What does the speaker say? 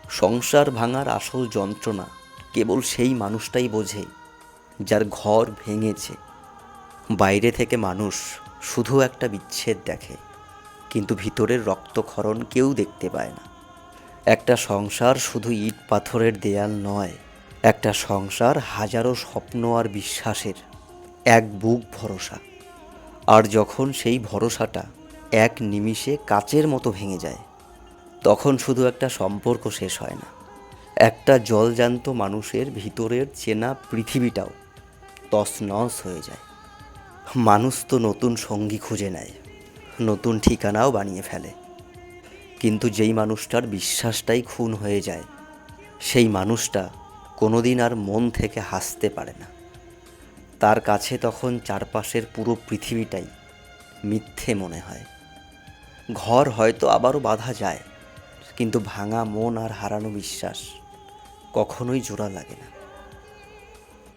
সংসার ভাঙার আসল যন্ত্রণা কেবল সেই মানুষটাই বোঝে যার ঘর ভেঙেছে। বাইরে থেকে মানুষ শুধু একটা বিচ্ছেদ দেখে, কিন্তু ভিতরের রক্তক্ষরণ কেউ দেখতে পায় না। একটা সংসার শুধু ইট পাথরের দেয়াল নয়, একটা সংসার হাজারো স্বপ্ন আর বিশ্বাসের এক বুক ভরসা। আর যখন সেই ভরসাটা এক নিমিষে কাচের মতো ভেঙে যায়, তখন শুধু একটা সম্পর্ক শেষ হয় না, একটা জলজ্যান্ত মানুষের ভিতরের চেনা পৃথিবীটাও তছনছ হয়ে যায়। মানুষ তো নতুন সঙ্গী খুঁজে নেয়, নতুন ঠিকানাও বানিয়ে ফেলে, কিন্তু যেই মানুষটার বিশ্বাসটাই খুন হয়ে যায়, সেই মানুষটা কোনোদিন আর মন থেকে হাসতে পারে না। তার কাছে তখন চারপাশের পুরো পৃথিবীটাই মিথ্যে মনে হয়। ঘর হয়তো আবারও বাঁধা যায়, কিন্তু ভাঙা মন আর হারানো বিশ্বাস কখনোই জোড়া লাগে না।